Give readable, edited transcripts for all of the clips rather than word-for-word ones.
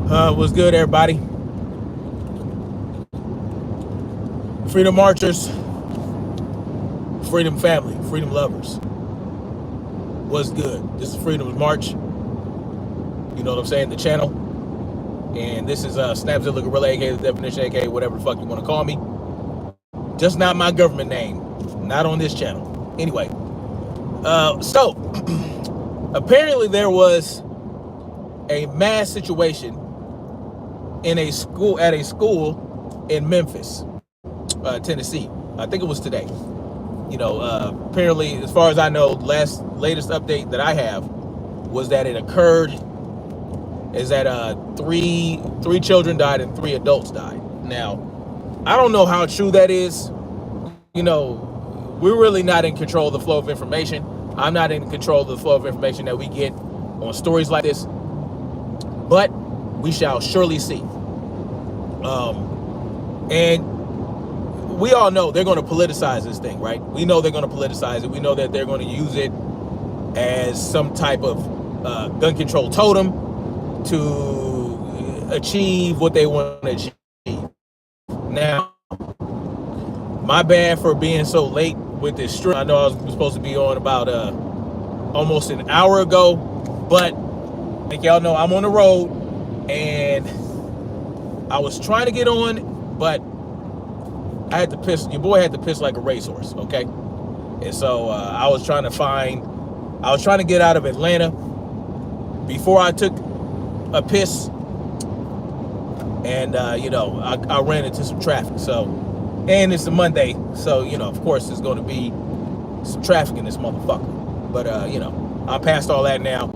What's good, everybody? Freedom marchers, freedom family, freedom lovers. What's good? This is Freedom's March. You know what I'm saying? The channel. And this is Snapzilla Gorilla, aka the definition, aka whatever the fuck you want to call me. Just not my government name. Not on this channel. Anyway. So apparently there was a mass situation in a school in Memphis, Tennessee. I think it was today. You know, apparently, as far as I know, latest update that I have was that it occurred is that three children died and 3 adults died. Now, I don't know how true that is. You know, we're really not in control of the flow of information. I'm not in control of the flow of information that we get on stories like this, but we shall surely see. And we all know they're going to politicize this thing, right? We know they're going to politicize it. We know that they're going to use it as some type of gun control totem to achieve what they want to achieve. Now, my bad for being so late with this stream. I know I was supposed to be on about almost an hour ago, but like y'all know, I'm on the road and I was trying to get on, but I had to piss. Your boy had to piss like a racehorse, okay? And so I was trying to get out of Atlanta before I took a piss, and you know, I ran into some traffic. So, and it's a Monday, so you know, of course, there's going to be some traffic in this motherfucker. But you know, I'm past all that now,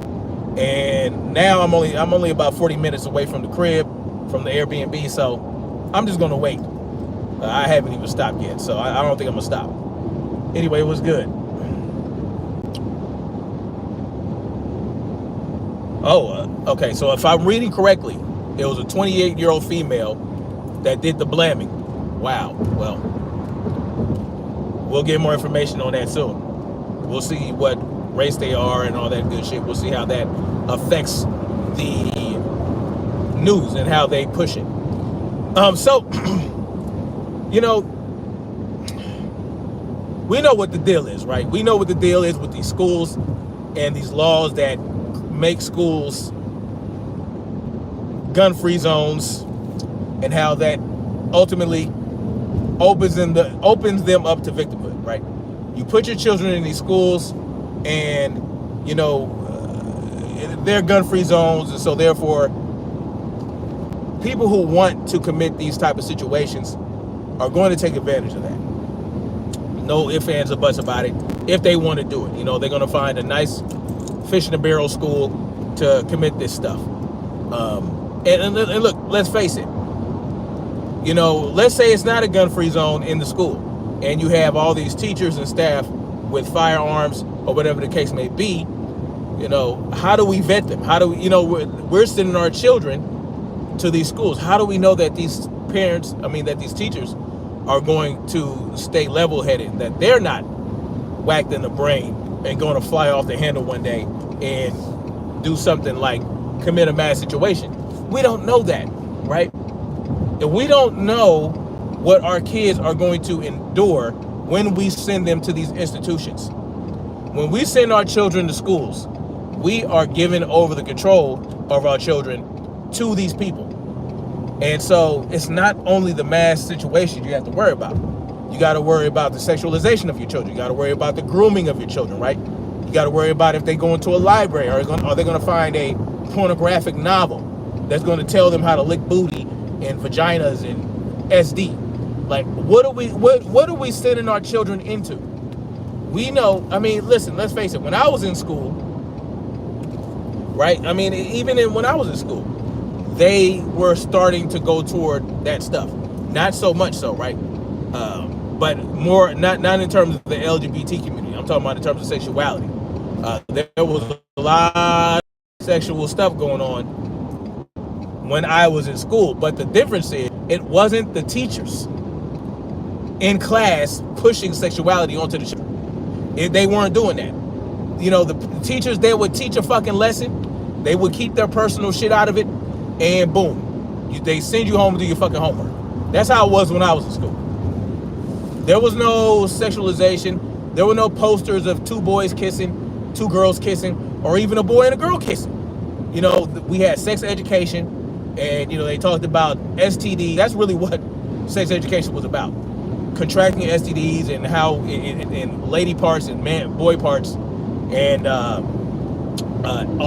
and now I'm only about 40 minutes away from the crib, from the Airbnb. So I'm just gonna wait. I haven't even stopped yet, so I don't think I'm gonna stop. Anyway, it was good. Okay, so if I'm reading correctly, it was a 28-year-old female that did the blaming. Wow. Well, we'll get more information on that soon. We'll see what race they are and all that good shit. We'll see how that affects the news and how they push it. So, you know, we know what the deal is, right? We know what the deal is with these schools and these laws that make schools gun-free zones, and how that ultimately opens them up to victimhood, right? You put your children in these schools, and you know they're gun-free zones, and so therefore, people who want to commit these type of situations are going to take advantage of that. No ifs, ands, or buts about it. If they want to do it, you know, they're going to find a nice fish in a barrel school to commit this stuff. And look, let's face it. You know, let's say it's not a gun-free zone in the school, and you have all these teachers and staff with firearms or whatever the case may be. You know, how do we vet them? How do we, you know, we're sending our children to these schools. How do we know that these teachers are going to stay level-headed, that they're not whacked in the brain and going to fly off the handle one day and do something like commit a mass situation? We don't know that, right? And we don't know what our kids are going to endure when we send them to these institutions. When we send our children to schools, we are giving over the control of our children to these people. And so it's not only the mass situation you have to worry about. You got to worry about the sexualization of your children. You got to worry about the grooming of your children, right? You got to worry about if they go into a library, or are they going to find a pornographic novel that's going to tell them how to lick booty and vaginas and SD. Like, what are we sending our children into? We know, I mean, listen, let's face it, when I was in school, right? I mean, when I was in school, they were starting to go toward that stuff. Not so much so, right? But more, not in terms of the LGBT community. I'm talking about in terms of sexuality. There was a lot of sexual stuff going on when I was in school. But the difference is, it wasn't the teachers in class pushing sexuality onto the children. They weren't doing that. You know, the teachers, they would teach a fucking lesson. They would keep their personal shit out of it. and boom, they send you home to do your fucking homework. That's how it was when I was in school. There was no sexualization. There were no posters of two boys kissing, two girls kissing, or even a boy and a girl kissing. You know, we had sex education, and, you know, they talked about STD. That's really what sex education was about. Contracting STDs and how in lady parts and boy parts and all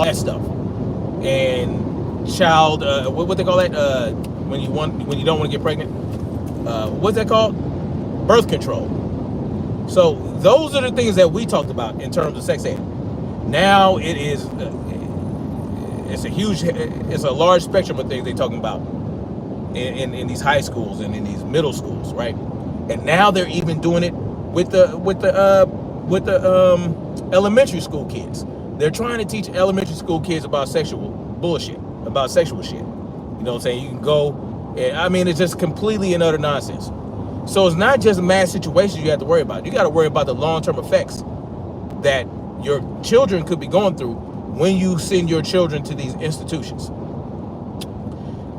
that stuff. And child, what they call that? When you don't want to get pregnant. What's that called? Birth control. So those are the things that we talked about in terms of sex ed. Now it is, it's a large spectrum of things they're talking about in these high schools and in these middle schools, right? And now they're even doing it with the elementary school kids. They're trying to teach elementary school kids about sexual bullshit, about sexual shit. You know what I'm saying? You can go, I mean, it's just completely and utter nonsense. So it's not just mass situations you have to worry about. You got to worry about the long-term effects that your children could be going through when you send your children to these institutions.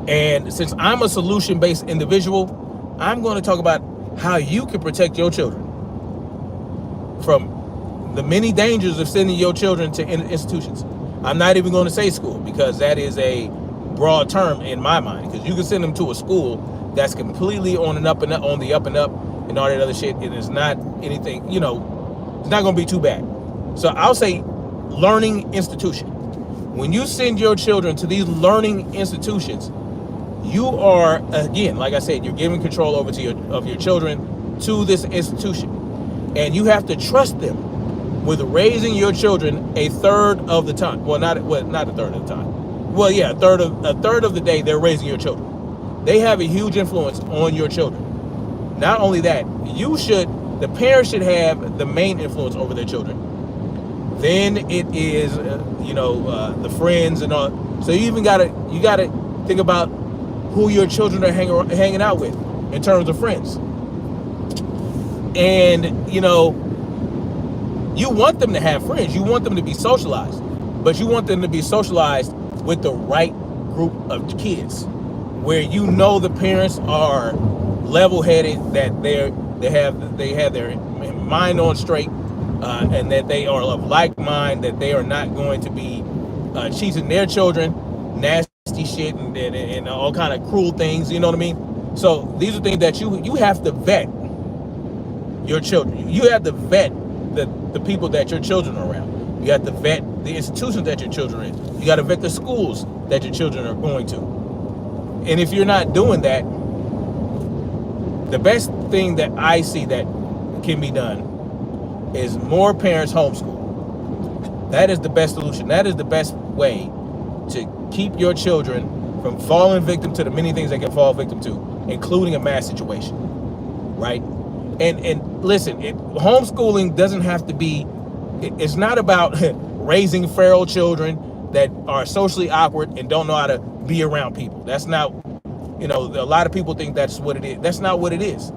And since I'm a solution-based individual, I'm going to talk about how you can protect your children from the many dangers of sending your children to institutions. I'm not even going to say school, because that is a broad term in my mind, because you can send them to a school that's completely on the up and up and all that other shit. It is not anything, you know, it's not going to be too bad. So I'll say learning institution. When you send your children to these learning institutions, you are, again, like I said, you're giving control over of your children to this institution. And you have to trust them with raising your children a third of the time. Well, not a third of the time. Well, yeah, a third of the day they're raising your children. They have a huge influence on your children. Not only that, the parents should have the main influence over their children. Then it is, the friends and all. So you gotta think about who your children are hanging out with in terms of friends. And, you want them to have friends. You want them to be socialized. But you want them to be socialized with the right group of kids, where the parents are level-headed, that they have their mind on straight, and that they are of like mind, that they are not going to be teaching their children nasty shit and all kind of cruel things. You know what I mean? So these are things that you have to vet your children. You have to vet the people that your children are around. You have to vet the institutions that your children are in. You got to vet the schools that your children are going to. And if you're not doing that, the best thing that I see that can be done is more parents homeschool. That is the best solution. That is the best way to keep your children from falling victim to the many things they can fall victim to, including a mass situation, right? And listen, homeschooling doesn't have to be, it's not about raising feral children that are socially awkward and don't know how to be around people. That's not, a lot of people think that's what it is. That's not what it is.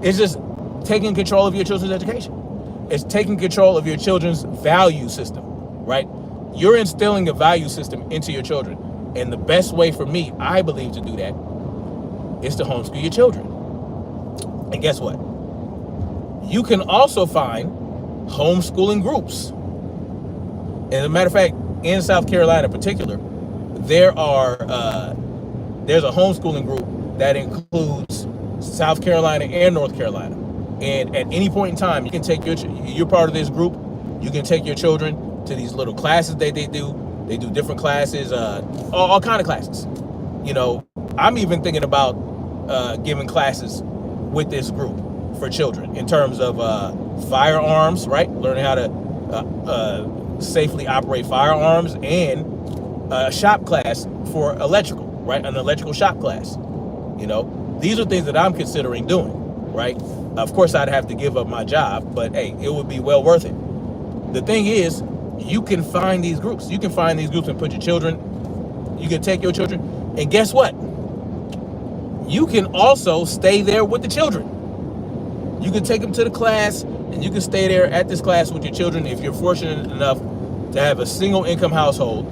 It's just taking control of your children's education. It's taking control of your children's value system, right? You're instilling a value system into your children. And the best way for me, I believe, to do that is to homeschool your children. And guess what? You can also find homeschooling groups. As a matter of fact, in South Carolina in particular, there's a homeschooling group that includes South Carolina and North Carolina. And at any point in time, you can take you're part of this group. You can take your children to these little classes that they do. They do different classes, all kind of classes. I'm even thinking about giving classes with this group for children in terms of firearms, right? Learning how to safely operate firearms, and a shop class for electrical, right? An electrical shop class. These are things that I'm considering doing, right? Of course, I'd have to give up my job, but hey, it would be well worth it. The thing is, you can find these groups. You can find these groups and put your children, you can take your children, and guess what? You can also stay there with the children. You can take them to the class, and you can stay there at this class with your children if you're fortunate enough to have a single income household,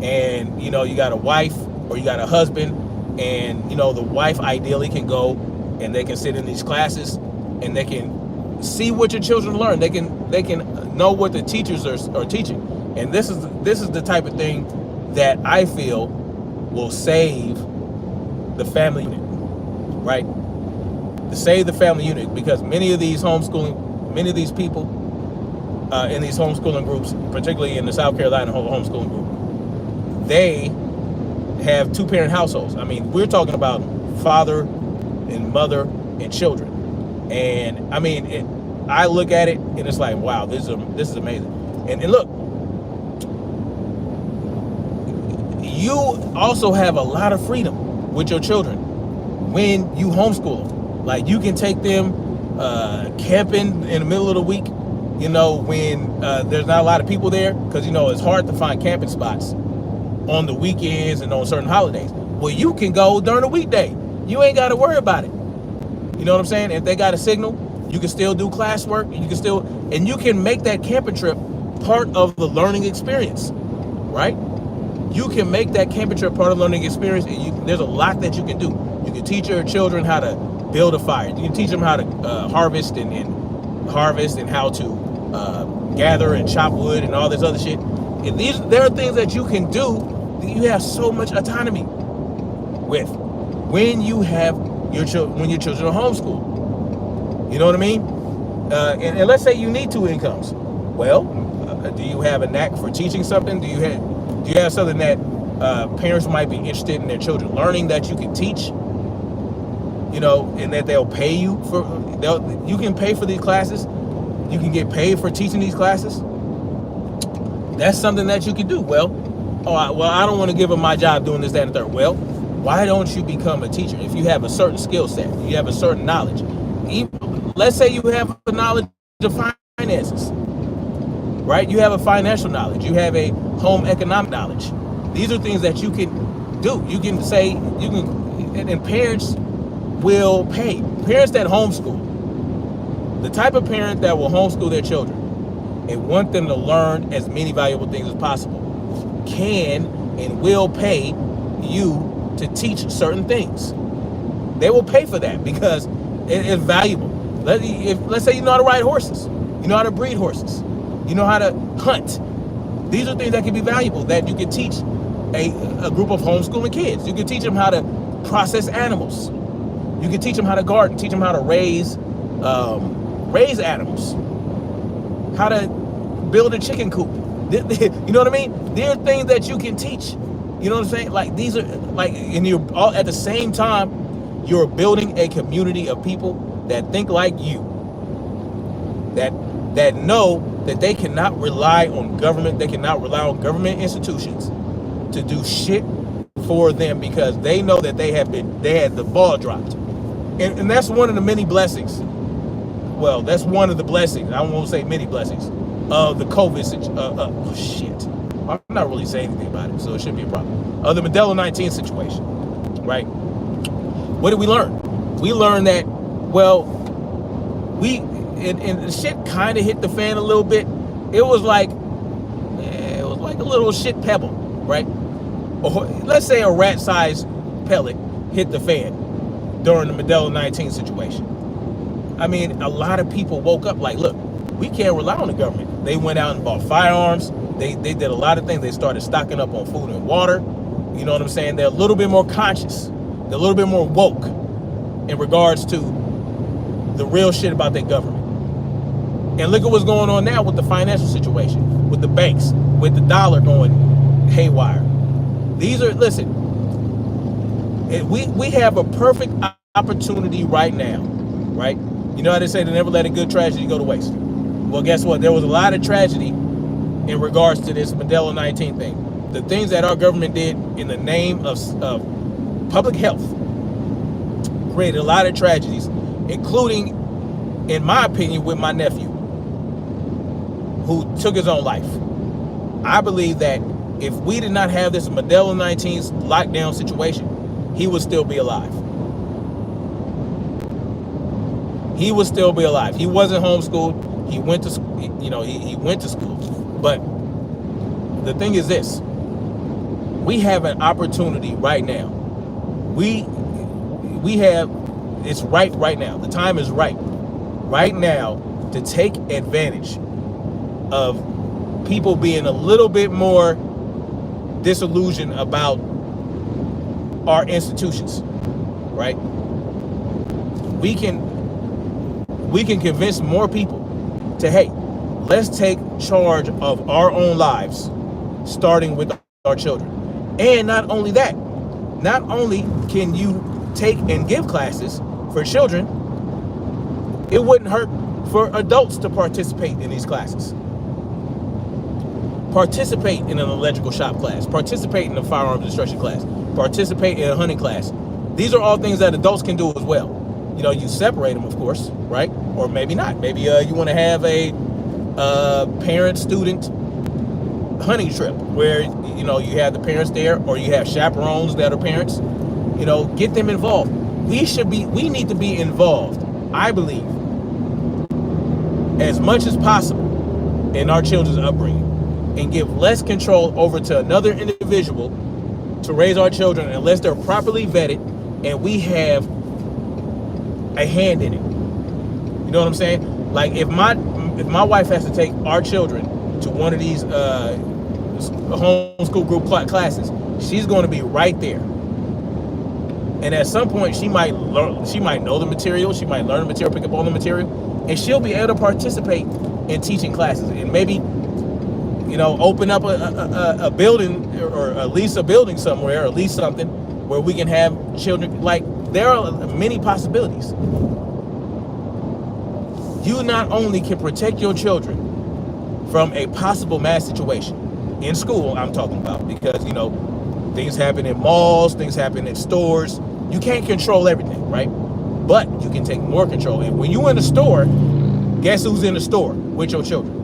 and you got a wife or you got a husband, and the wife ideally can go and they can sit in these classes and they can see what your children learn. They can know what the teachers are teaching. And this is the type of thing that I feel will save the family unit, right? To save the family unit, because many of these people in these homeschooling groups, particularly in the South Carolina homeschooling group, they have two-parent households. I mean, we're talking about father and mother and children. And I mean, I look at it and it's like, wow, this is amazing. And look, you also have a lot of freedom with your children when you homeschool them. Like, you can take them camping in the middle of the week, when there's not a lot of people there, because it's hard to find camping spots on the weekends and on certain holidays. Well, you can go during the weekday. You ain't got to worry about it. You know what I'm saying? If they got a signal, you can still do classwork. And you can make that camping trip part of the learning experience, right? You can make that camping trip part of the learning experience, and there's a lot that you can do. You can teach your children how to build a fire. You can teach them how to harvest and how to gather and chop wood and all this other shit. And there are things that you can do that you have so much autonomy with when you have your children are homeschooled. You know what I mean? And let's say you need two incomes. Well, do you have a knack for teaching something? Do you have something that parents might be interested in their children learning that you can teach? And that they'll pay you for. You can pay for these classes. You can get paid for teaching these classes. That's something that you can do. Well, I don't want to give up my job doing this, that, and the third. Well, why don't you become a teacher if you have a certain skill set? You have a certain knowledge. Let's say you have a knowledge of finances, right? You have a financial knowledge. You have a home economic knowledge. These are things that you can do. You can say, and parents will pay. Parents that homeschool, the type of parent that will homeschool their children and want them to learn as many valuable things as possible, can and will pay you to teach certain things. They will pay for that because it is valuable. Let's say you know how to ride horses, you know how to breed horses, you know how to hunt. These are things that can be valuable, that you can teach a group of homeschooling kids. You can teach them how to process animals. You can teach them how to garden, teach them how to raise animals, how to build a chicken coop. You know what I mean? There are things that you can teach. You know what I'm saying? Like, these are and you're all at the same time, you're building a community of people that think like you, that know that they cannot rely on government. They cannot rely on government institutions to do shit for them, because they know that they had the ball dropped. And that's one of the many blessings. Well, that's one of the blessings. I won't say many blessings of the COVID situation. Shit. I'm not really saying anything about it, so it shouldn't be a problem. Of the Modelo 19 situation, right? What did we learn? We learned that, well, and the shit kind of hit the fan a little bit. It was like a little shit pebble, right? Or let's say a rat-sized pellet hit the fan during the Modelo 19 situation. I mean, a lot of people woke up like, look, we can't rely on the government. They went out and bought firearms. They did a lot of things. They started stocking up on food and water. You know what I'm saying? They're a little bit more conscious. They're a little bit more woke in regards to the real shit about their government. And look at what's going on now with the financial situation, with the banks, with the dollar going haywire. Listen, we have a perfect opportunity right now, right? You know how they say to never let a good tragedy go to waste. Well, guess what? There was a lot of tragedy in regards to this Modelo 19 thing. The things that our government did in the name of public health created a lot of tragedies, including, in my opinion, with my nephew, who took his own life. I believe that if we did not have this Modelo 19 lockdown situation, he would still be alive. He would still be alive. He wasn't homeschooled. He went to, he went to school. But the thing is this: We have an opportunity right now. We have, it's right now. The time is right now to take advantage of people being a little bit more disillusioned about our institutions, right? We can convince more people to, hey, let's take charge of our own lives, starting with our children. And not only that, not only can you take and give classes for children, it wouldn't hurt for adults to participate in these classes. Participate in an electrical shop class, participate in a firearms instruction class, participate in a hunting class. These are all things that adults can do as well. You know, you separate them, of course, right? Or maybe not. Maybe you want to have a parent-student hunting trip where, you know, you have the parents there, or you have chaperones that are parents. You know, get them involved. We need to be involved, I believe, as much as possible in our children's upbringing, and give less control over to another individual to raise our children unless they're properly vetted and we have a hand in it. You know what I'm saying? Like, if my wife has to take our children to one of these homeschool group classes, she's going to be right there. And at some point, she might know the material, she might learn the material, pick up all the material, and she'll be able to participate in teaching classes, and maybe, you know, open up a building, or lease a building somewhere, or lease something where we can have children. Like, there are many possibilities. You not only can protect your children from a possible mass situation in school, I'm talking about, because, you know, things happen in malls, things happen in stores. You can't control everything, right? But you can take more control. And when you're in the store, guess who's in the store with your children?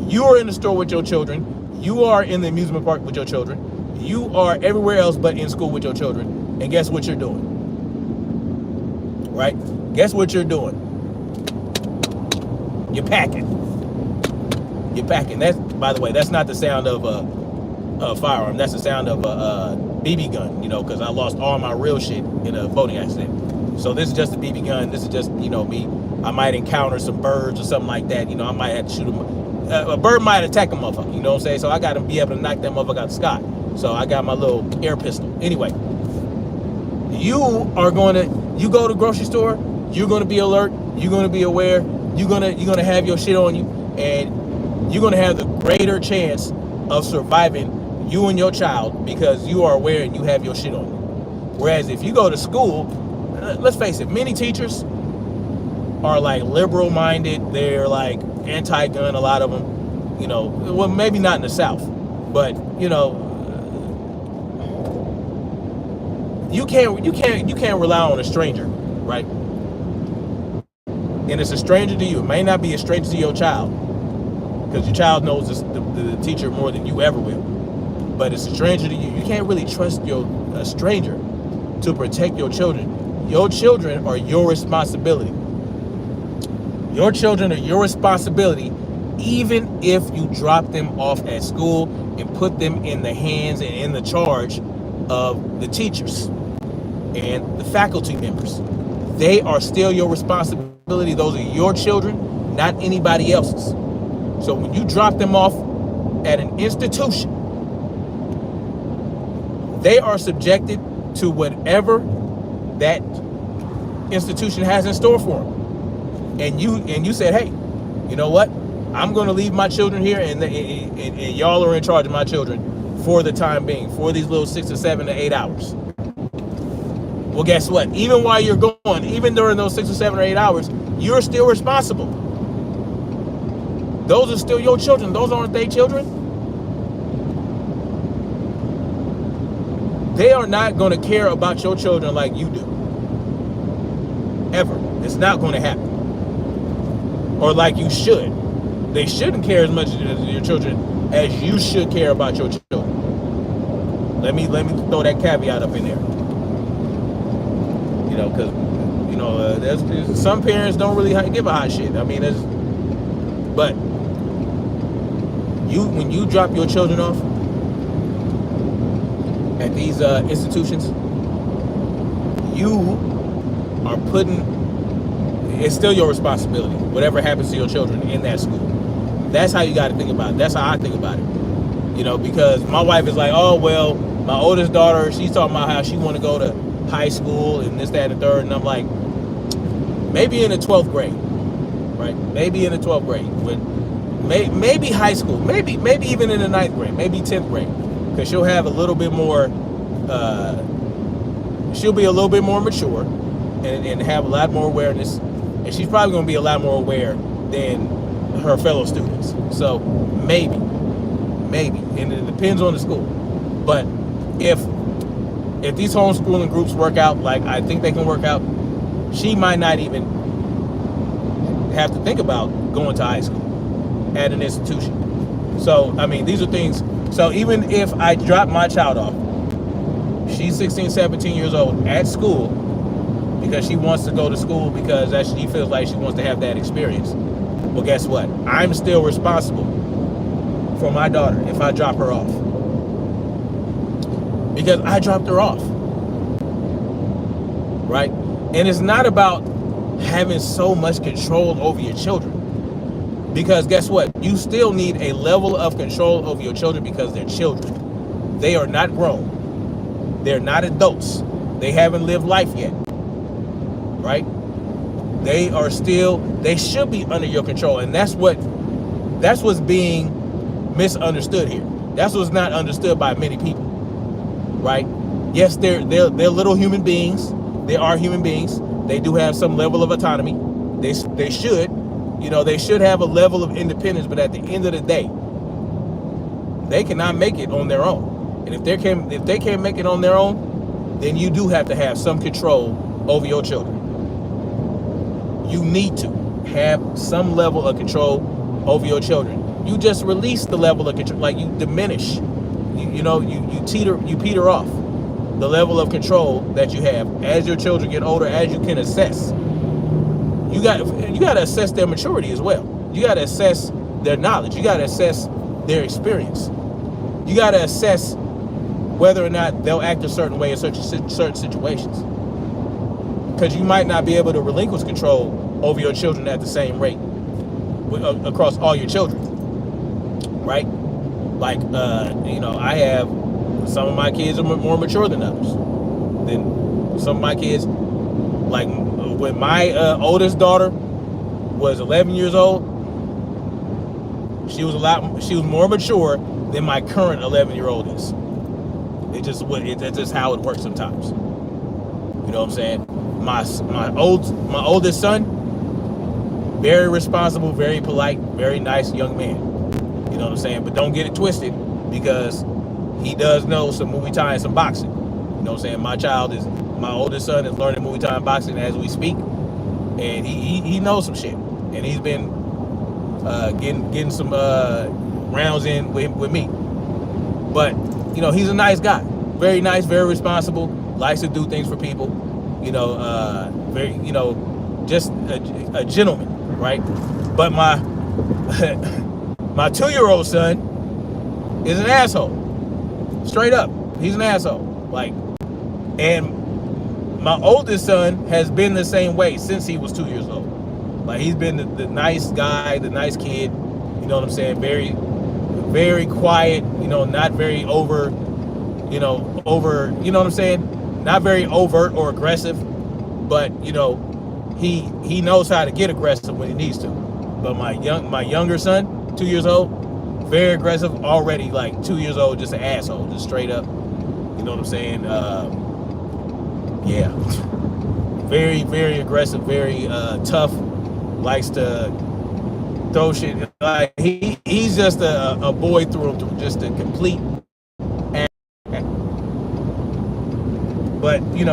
You are in the store with your children. You are in the amusement park with your children. You are everywhere else but in school with your children. And guess what you're doing? Right? Guess what you're doing? You're packing. You're packing. That's, by the way, that's not the sound of a firearm. That's the sound of a BB gun, you know, because I lost all my real shit in a boating accident. So this is just a BB gun. This is just, you know, me. I might encounter some birds or something like that. You know, I might have to shoot them. A bird might attack a motherfucker, you know what I'm saying? So I got to be able to knock that motherfucker out of the sky. So I got my little air pistol. Anyway, you go to the grocery store, you're going to be alert, you're going to be aware, you're going to have your shit on you, and you're going to have the greater chance of surviving, you and your child, because you are aware and you have your shit on you. Whereas if you go to school, let's face it, many teachers are like liberal minded. They're like anti-gun, a lot of them, you know, well, maybe not in the South, but, you know, you can't rely on a stranger, right? And it's a stranger to you. It may not be a stranger to your child, because your child knows the teacher more than you ever will, but it's a stranger to you. You can't really trust a stranger to protect your children. Your children are your responsibility. Your children are your responsibility, even if you drop them off at school and put them in the hands and in the charge of the teachers and the faculty members. They are still your responsibility. Those are your children, not anybody else's. So when you drop them off at an institution, they are subjected to whatever that institution has in store for them. And you said, hey, you know what? I'm going to leave my children here, and y'all are in charge of my children for the time being, for these little 6 to 7 to 8 hours. Well, guess what? Even while you're gone, even during those 6 or 7 or 8 hours, you're still responsible. Those are still your children. Those aren't their children. They are not going to care about your children like you do. Ever. It's not going to happen. Or like you should. They shouldn't care as much as your children as you should care about your children. Let me throw that caveat up in there. You know, because, you know, there's some parents don't really give a hot shit. I mean, but when you drop your children off, at these institutions, you are putting, it's still your responsibility, whatever happens to your children in that school. That's how you got to think about it. That's how I think about it. You know, because my wife is like, oh, well, my oldest daughter, she's talking about how she want to go to high school and this, that, and the third. And I'm like, maybe in the 12th grade, right? Maybe in the 12th grade. Maybe high school. Maybe even in the 9th grade. Maybe 10th grade. Because she'll have a little bit more, she'll be a little bit more mature and have a lot more awareness. And she's probably going to be a lot more aware than her fellow students. So maybe, and it depends on the school. But if these homeschooling groups work out like I think they can work out, she might not even have to think about going to high school at an institution. So, I mean, these are things. So even if I drop my child off, she's 16, 17 years old at school because she wants to go to school because she feels like she wants to have that experience. Well, guess what? I'm still responsible for my daughter if I drop her off. Because I dropped her off. Right? And it's not about having so much control over your children. Because guess what? You still need a level of control over your children because they're children. They are not grown. They're not adults. They haven't lived life yet. Right? They should be under your control. And that's what's being misunderstood here. That's what's not understood by many people. Right? Yes, they're little human beings. They are human beings. They do have some level of autonomy. They should. You know, they should have a level of independence, but at the end of the day, they cannot make it on their own. And if they can't make it on their own, then you do have to have some control over your children. You need to have some level of control over your children. You just release the level of control, like you diminish. You peter off the level of control that you have as your children get older, as you can assess. You got to assess their maturity as well. You got to assess their knowledge. You got to assess their experience. You got to assess whether or not they'll act a certain way in certain situations. Because you might not be able to relinquish control over your children at the same rate across all your children, right? Like, I have some of my kids are more mature than others. Then some of my kids, like when my oldest daughter was 11 years old, she was more mature than my current 11-year-old is. That's just how it works sometimes. You know what I'm saying? My oldest son, very responsible, very polite, very nice young man. You know what I'm saying? But don't get it twisted, because he does know some Muay Thai and some boxing. You know what I'm saying? My oldest son is learning Muay Thai and boxing as we speak, and he knows some shit. And he's been getting some rounds in with me. But he's a nice guy, very nice, very responsible, likes to do things for people. Very just a gentleman, right? But my 2-year-old son is an asshole. Straight up, he's an asshole. And my oldest son has been the same way since he was 2 years old. Like, he's been the nice guy, the nice kid. You know what I'm saying? Very, very quiet. Not very over. You know what I'm saying? Not very overt or aggressive, but he knows how to get aggressive when he needs to. But my younger son, 2 years old, very aggressive already. Like 2 years old, just an asshole, just straight up. You know what I'm saying? Yeah, very, very aggressive, very tough. Likes to throw shit. Like he's just a boy through and through, just a complete. But you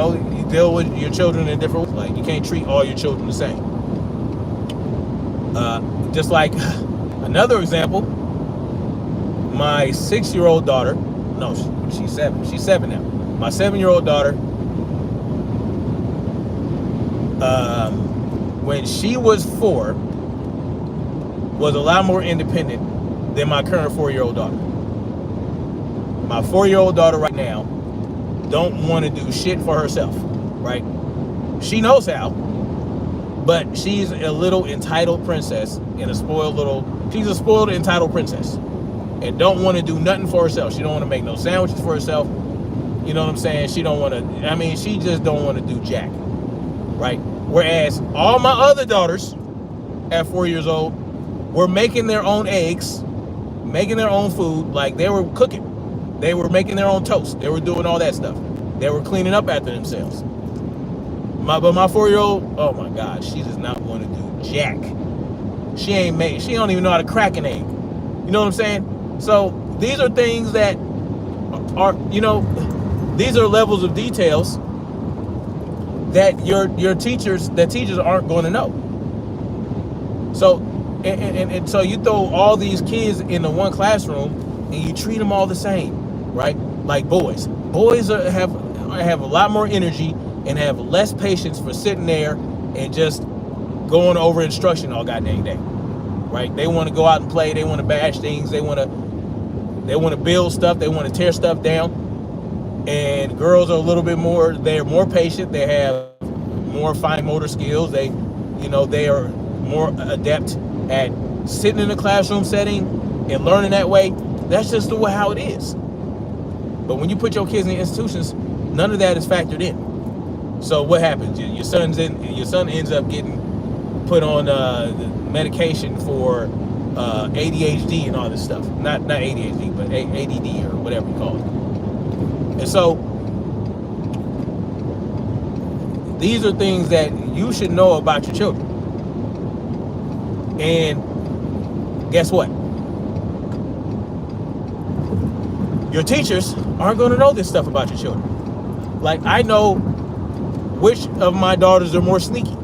deal with your children in different ways. Like, you can't treat all your children the same. Just like another example, my 6-year-old daughter. No, she's 7. She's 7 now. My 7-year-old daughter. When she was 4, was a lot more independent than my current 4-year-old daughter. My 4-year-old daughter right now don't want to do shit for herself, right? She knows how, but she's a little entitled princess and she's a spoiled entitled princess and don't want to do nothing for herself. She don't want to make no sandwiches for herself. You know what I'm saying? She just don't want to do jack, right? Whereas all my other daughters at 4 years old were making their own eggs, making their own food, like they were cooking. They were making their own toast. They were doing all that stuff. They were cleaning up after themselves. But my 4-year-old, oh my God, she does not want to do jack. She don't even know how to crack an egg. You know what I'm saying? So these are things that are, these are levels of details that your teachers aren't going to know. So and so you throw all these kids in the one classroom and you treat them all the same, right? Like boys have a lot more energy and have less patience for sitting there and just going over instruction all goddamn day, right? They want to go out and play. They want to bash things. They want to build stuff. They want to tear stuff down. And girls are a little bit more. They're more patient. They have more fine motor skills. They are more adept at sitting in a classroom setting and learning that way. That's just how it is. But when you put your kids in institutions, none of that is factored in. So what happens? Your son ends up getting put on medication for ADHD and all this stuff. Not ADHD, but ADD or whatever you call it. And so these are things that you should know about your children. And guess what? Your teachers aren't going to know this stuff about your children. Like, I know which of my daughters are more sneaky.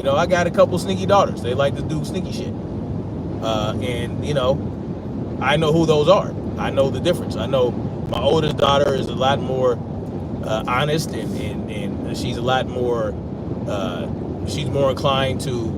I got a couple sneaky daughters. They like to do sneaky shit. And I know who those are. I know the difference. I know my oldest daughter is a lot more honest and she's a lot more, she's more inclined to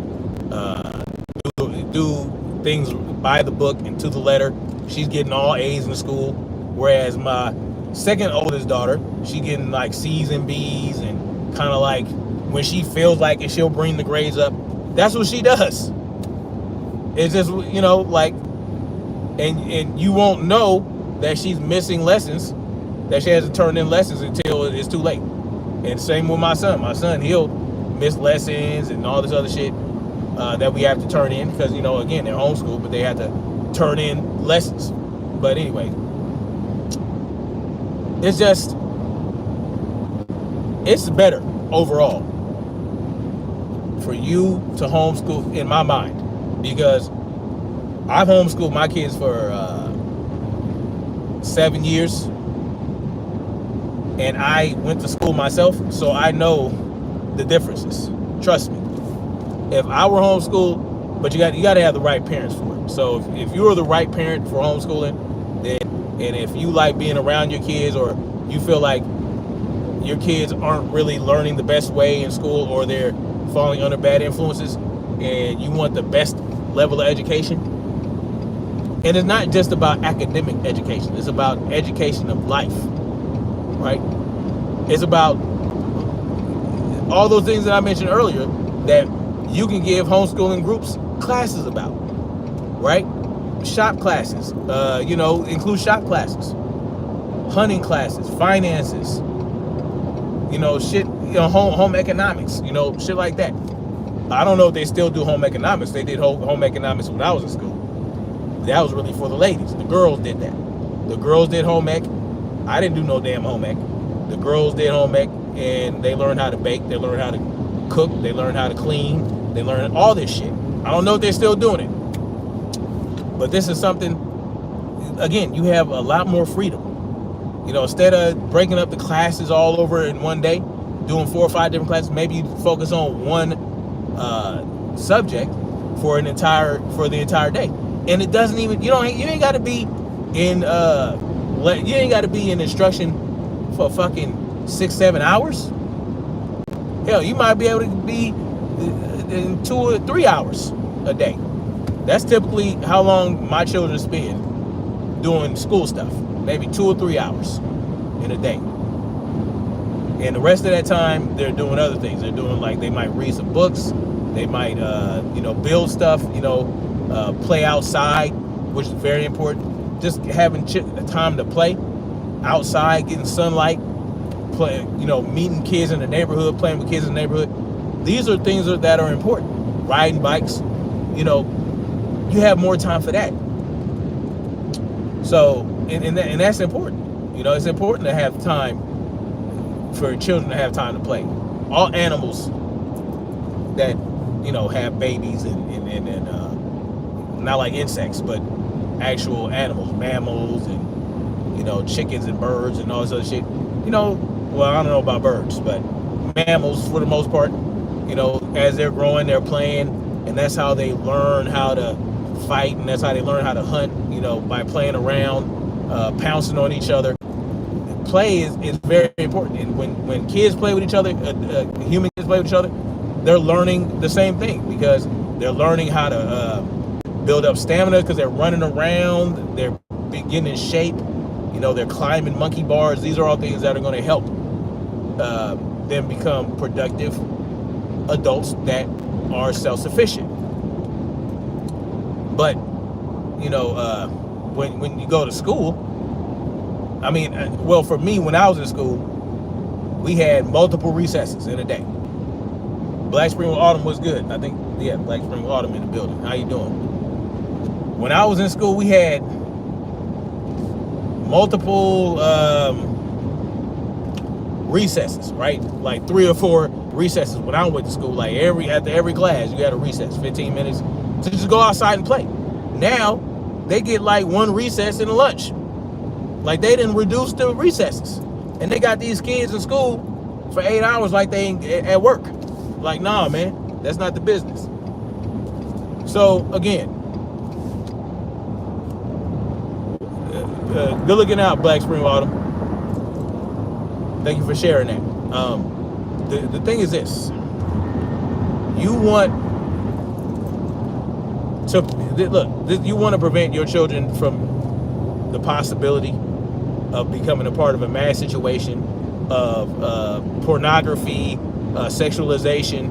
do things by the book and to the letter. She's getting all A's in school. Whereas my second oldest daughter, she's getting like C's and B's and kind of like when she feels like it, she'll bring the grades up. That's what she does. It's just, like, and you won't know that she's missing lessons, that she has to turn in lessons until it's too late. And same with my son. My son, he'll miss lessons and all this other shit that we have to turn in because, again, they're homeschooled, but they have to turn in lessons. But anyway, it's better overall for you to homeschool, in my mind, because I've homeschooled my kids for 7 years, and I went to school myself, so I know the differences. Trust me. If I were homeschooled, but you got to have the right parents for it. So if you're the right parent for homeschooling, and if you like being around your kids, or you feel like your kids aren't really learning the best way in school, or they're falling under bad influences, and you want the best level of education, and it's not just about academic education, it's about education of life, right? It's about all those things that I mentioned earlier that you can give homeschooling groups classes about, right? Shop classes, include shop classes, hunting classes, finances, shit, home economics, shit like that. I don't know if they still do home economics. They did home economics when I was in school. That was really for the ladies. The girls did that. The girls did home ec. I didn't do no damn home ec. The girls did home ec, and they learned how to bake. They learned how to cook. They learned how to clean. They learned all this shit. I don't know if they're still doing it. But this is something, again, you have a lot more freedom. Instead of breaking up the classes all over in one day, doing 4 or 5 different classes, maybe you focus on one subject for the entire day. And it doesn't even, you ain't got to be in instruction for fucking 6-7 hours. Hell, you might be able to be in 2 or 3 hours a day. That's typically how long my children spend doing school stuff. Maybe 2 or 3 hours in a day. And the rest of that time, they're doing other things. They're doing, like, they might read some books. They might, build stuff, play outside, which is very important. Just having time to play outside, getting sunlight, play, meeting kids in the neighborhood, playing with kids in the neighborhood. These are things that are important. Riding bikes, you have more time for that. So, and that's important. It's important to have time for children to have time to play. All animals that, have babies and not like insects, but actual animals, mammals and, chickens and birds and all this other shit. Well, I don't know about birds, but mammals for the most part, as they're growing, they're playing, and that's how they learn how to fight, and that's how they learn how to hunt, by playing around, pouncing on each other. Play is very important, and when kids play with each other, human kids play with each other, they're learning the same thing, because they're learning how to build up stamina, because they're running around, they're getting in shape, they're climbing monkey bars. These are all things that are going to help them become productive adults that are self-sufficient. But when you go to school, for me, when I was in school, we had multiple recesses in a day. Black Spring Autumn was good. I think, Black Spring Autumn in the building. How you doing? When I was in school, we had multiple recesses, right? Like 3 or 4 recesses when I went to school. Like after every class, you had a recess, 15 minutes to just go outside and play. Now they get like 1 recess and a lunch. Like, they didn't reduce the recesses, and they got these kids in school for 8 hours like they ain't at work. Like, nah, man, that's not the business. So again, good looking out, Black Spring Autumn. Thank you for sharing that. The thing is this: you want to you want to prevent your children from the possibility of becoming a part of a mass situation of pornography, sexualization,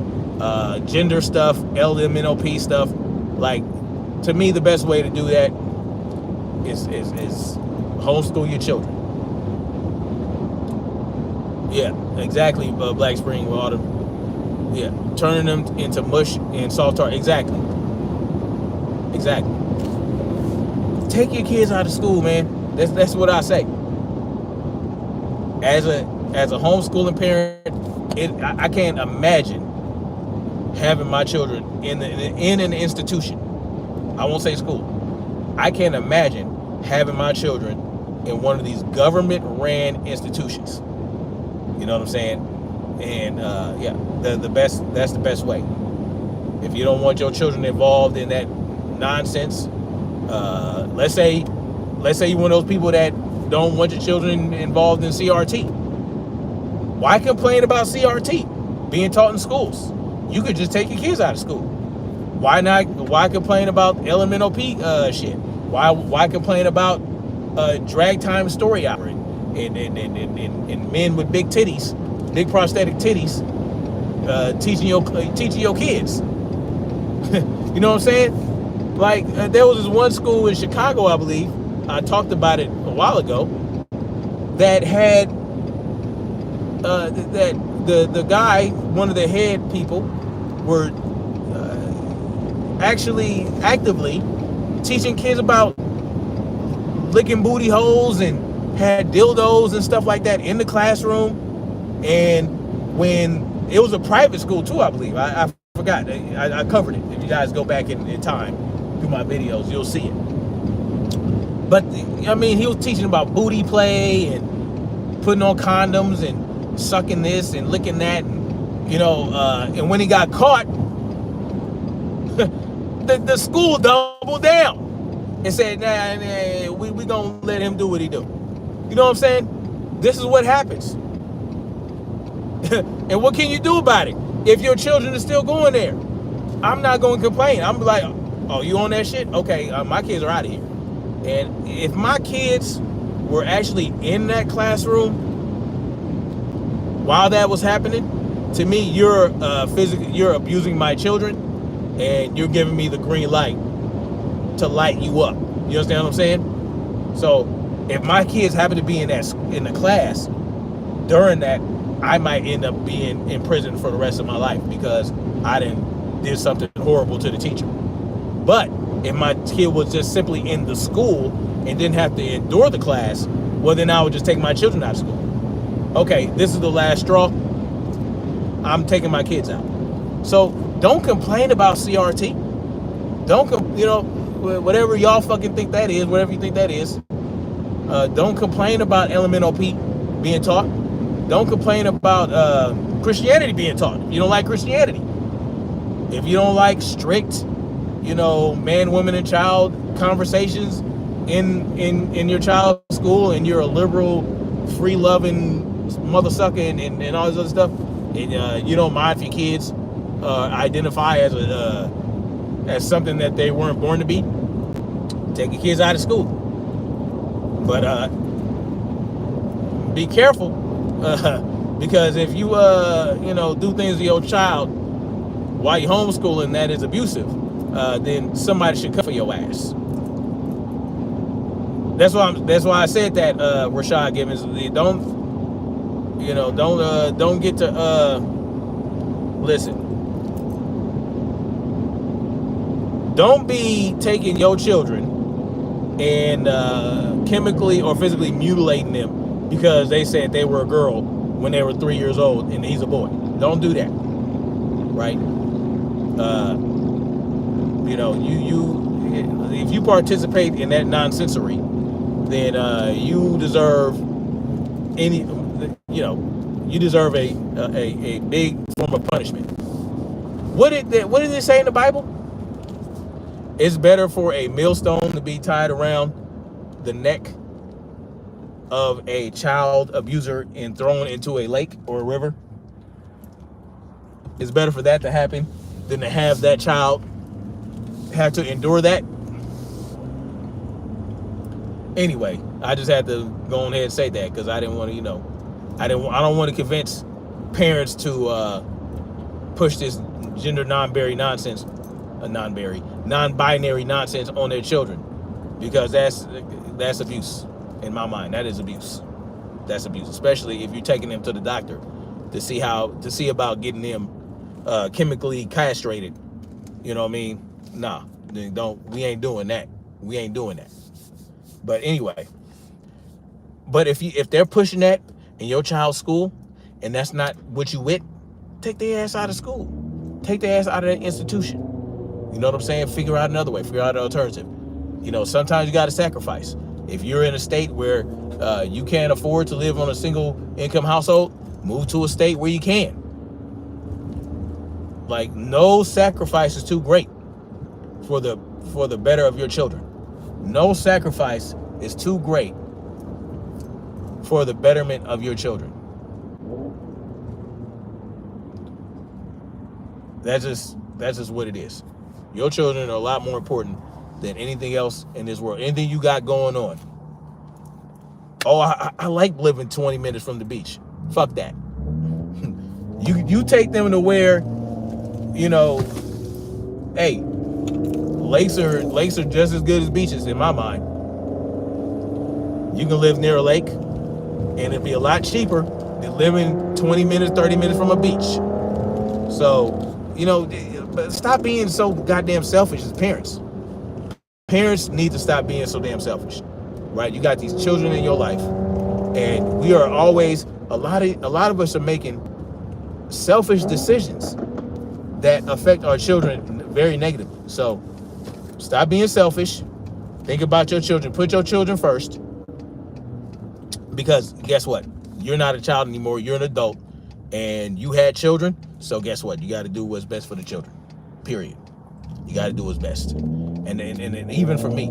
gender stuff, LMNOP stuff. Like, to me, the best way to do that is homeschool your children. Yeah, exactly. Black Spring Autumn. Yeah, turning them into mush and salt tart. Exactly. Take your kids out of school, man. That's what I say. As a homeschooling parent, I can't imagine having my children in an institution. I won't say school. I can't imagine having my children in one of these government-ran institutions. You know what I'm saying? And that's the best way. If you don't want your children involved in that nonsense, let's say you're one of those people that don't want your children involved in CRT. Why complain about CRT being taught in schools? You could just take your kids out of school. Why not? Why complain about LMNOP shit? Why complain about drag time story hour and men with big titties, big prosthetic titties, teaching your kids? You know what I'm saying? Like, there was this one school in Chicago, I believe, I talked about it a while ago, that had that the guy, one of the head people, were actually actively teaching kids about licking booty holes, and had dildos and stuff like that in the classroom. And when it was a private school too, I believe, I forgot, I covered it. If you guys go back in time through my videos, you'll see it. But I mean, he was teaching about booty play and putting on condoms and sucking this and licking that, and and when he got caught, the school doubled down and said, nah, we gonna let him do what he do. You know what I'm saying? This is what happens. And what can you do about it if your children are still going there? I'm not going to complain. I'm like, oh, you on that shit? Okay, my kids are out of here. And if my kids were actually in that classroom while that was happening, to me, you're abusing my children, and you're giving me the green light to light you up. You understand what I'm saying? So if my kids happen to be in the class during that, I might end up being in prison for the rest of my life because I did something horrible to the teacher. But if my kid was just simply in the school and didn't have to endure the class, well, then I would just take my children out of school. Okay, this is the last straw. I'm taking my kids out. So don't complain about CRT. Whatever y'all fucking think that is, whatever you think that is. Don't complain about elemental P being taught. Don't complain about Christianity being taught. If you don't like Christianity, if you don't like strict, man, woman, and child conversations in your child's school, and you're a liberal, free-loving mother sucker and all this other stuff, and you don't mind if your kids identify as something that they weren't born to be, take your kids out of school. But be careful, because if you do things to your child while you're homeschooling that is abusive, then somebody should come for your ass. That's why I said that, Rashad Gibbons. Don't get to listen. Don't be taking your children and chemically or physically mutilating them because they said they were a girl when they were 3 years old and he's a boy. Don't do that, right? If you participate in that nonsensory, then you deserve a big form of punishment. What did it say in the Bible? It's better for a millstone to be tied around the neck of a child abuser and thrown into a lake or a river. It's better for that to happen than to have that child have to endure that. Anyway, I just had to go on ahead and say that because I didn't want to, I don't want to convince parents to push this gender non-binary nonsense on their children, because that's abuse in my mind. That is abuse. That's abuse, especially if you're taking them to the doctor to see about getting them chemically castrated. You know what I mean? Nah, we ain't doing that. But anyway, if they're pushing that in your child's school and that's not what you with, take their ass out of school. Take their ass out of that institution. You know what I'm saying? Figure out another way. Figure out an alternative. Sometimes you got to sacrifice. If you're in a state where you can't afford to live on a single income household, move to a state where you can. Like, no sacrifice is too great for the better of your children. No sacrifice is too great for the betterment of your children. That's just what it is. Your children are a lot more important than anything else in this world. Anything you got going on. Oh, I like living 20 minutes from the beach. Fuck that. You take them to where, hey, lakes are just as good as beaches in my mind. You can live near a lake and it'd be a lot cheaper than living 20 minutes, 30 minutes from a beach. So, but stop being so goddamn selfish as parents. Parents need to stop being so damn selfish, right? You got these children in your life, and we are always, a lot of us are making selfish decisions that affect our children very negatively. So stop being selfish. Think about your children. Put your children first, because guess what? You're not a child anymore. You're an adult, and you had children. So guess what? You got to do what's best for the children. Period. You got to do what's best. And even for me,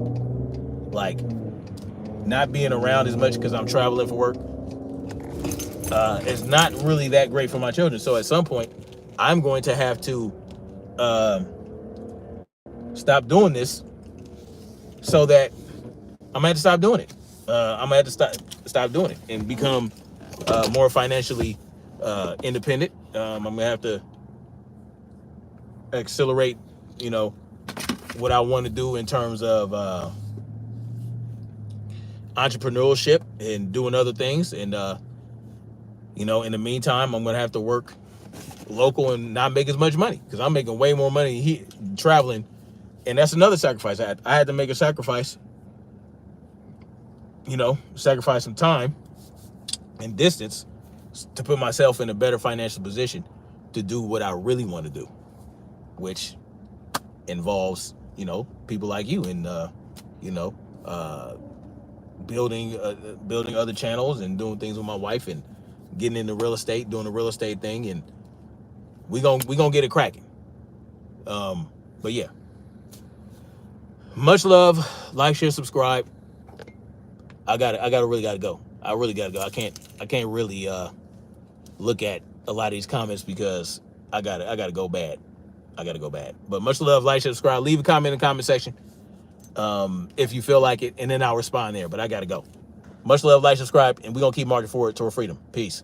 like, not being around as much because I'm traveling for work, is not really that great for my children. So at some point, I'm going to have to stop doing this, so that I'm gonna have to stop doing it. I'm gonna have to stop doing it and become more financially independent. I'm gonna have to accelerate, you know, what I want to do in terms of entrepreneurship and doing other things. And you know, in the meantime, I'm gonna have to work local and not make as much money, because I'm making way more money traveling, and that's another sacrifice. I had to make a sacrifice, you know, sacrifice some time and distance to put myself in a better financial position to do what I really want to do, which involves, you know, people like you, and you know, building other channels and doing things with my wife and getting into real estate, doing the real estate thing, and we gonna get it cracking. But yeah, much love. Like, share, subscribe. I really gotta go. I really gotta go. I can't really look at a lot of these comments because I gotta go bad. But much love. Like, share, subscribe. Leave a comment in the comment section if you feel like it, and then I'll respond there. But I gotta go. Much love. Like, subscribe, and we're gonna keep marching forward toward freedom. Peace.